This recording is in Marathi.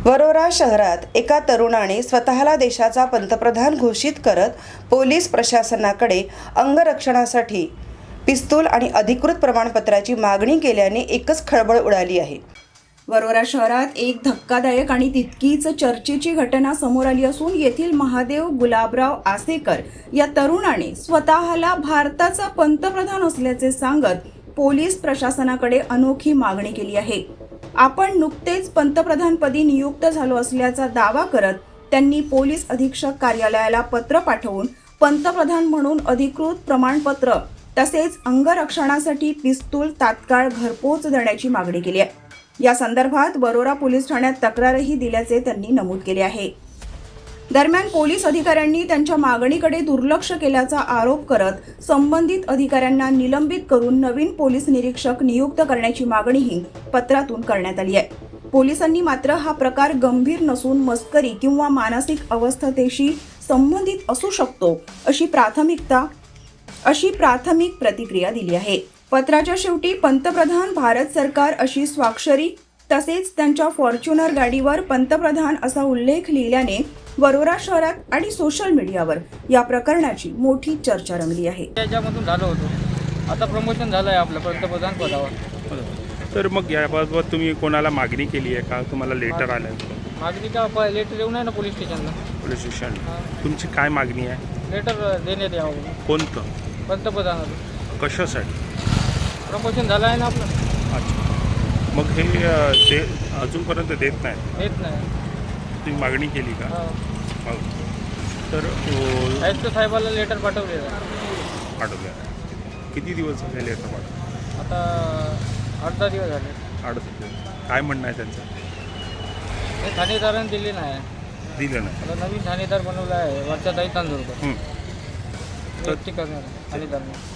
वरोरा शहरात एका तरुणाने स्वतःला देशाचा पंतप्रधान घोषित करत पोलीस प्रशासनाकडे अंगरक्षणासाठी पिस्तूल आणि अधिकृत प्रमाणपत्राची मागणी केल्याने एकच खळबळ उडाली आहे। वरोरा शहरात एक धक्कादायक आणि तितकीच चर्चेची घटना समोर आली असून येथील महादेव गुलाबराव आसेकर या तरुणाने स्वतःला भारताचा पंतप्रधान असल्याचे सांगत पोलीस प्रशासनाकडे अनोखी मागणी केली आहे। आपण नुकतेच पंतप्रधानपदी नियुक्त झालो असल्याचा दावा करत त्यांनी पोलीस अधीक्षक कार्यालयाला पत्र पाठवून पंतप्रधान म्हणून अधिकृत प्रमाणपत्र तसेच अंगरक्षणासाठी पिस्तूल तात्काळ घरपोच देण्याची मागणी केली आहे। या संदर्भात वरोरा पोलीस ठाण्यात तक्रारही दिल्याचे त्यांनी नमूद केले आहे। दरम्यान पोलीस अधिकाऱ्यांनी त्यांच्या मागणीकडे दुर्लक्ष केल्याचा आरोप करत संबंधित अधिकाऱ्यांना निलंबित करून नवीन पोलीस निरीक्षक नियुक्त करण्याची मागणीही पत्रातून करण्यात आली आहे। पोलिसांनी मात्र हा प्रकार गंभीर नसून मस्करी किंवा मानसिक अवस्थेशी संबंधित असू शकतो अशी प्राथमिक प्रतिक्रिया दिली आहे। पत्राच्या शेवटी पंतप्रधान भारत सरकार अशी स्वाक्षरी तसेच त्यांच्या फॉर्च्युनर गाडीवर पंतप्रधान असा उल्लेख लिहिल्याने वरोरा शहरात आणि सोशल मीडियावर या प्रकरणाची मोठी चर्चा रंगली आहे। त्याच्यामधून झालं होतं, आता प्रमोशन झालं आहे आपलं पंतप्रधान पदावर। तर मग याबाबत तुम्ही कोणाला मागणी केली आहे का? तुम्हाला लेटर आलं आहे? मागणी का लेटर येऊन आहे ना पोलीस स्टेशनला। पोलीस स्टेशन तुमची काय मागणी आहे? लेटर देण्यात यावं कोणतं? पंतप्रधानाला। कशासाठी? प्रमोशन झालं आहे ना आपलं। अच्छा, मग हे ते अजूनपर्यंत देत नाही? देत नाही। तुम्ही मागणी केली का? मग तर आयुक्त साहेबाला लेटर पाठवलेलं पाठवलं? किती दिवस झाले लेटर पाठवलं? आता 8-10 दिवस झाले। 8 दिवस काय म्हणणं आहे त्यांचं? हे ठाणेदारांनी दिले नाही, दिलं नाही? आता नवीन ठाणेदार बनवलं आहे, वर्षाताई तांदूळकर तर नियुक्ती करणार ठाणेदारांनी।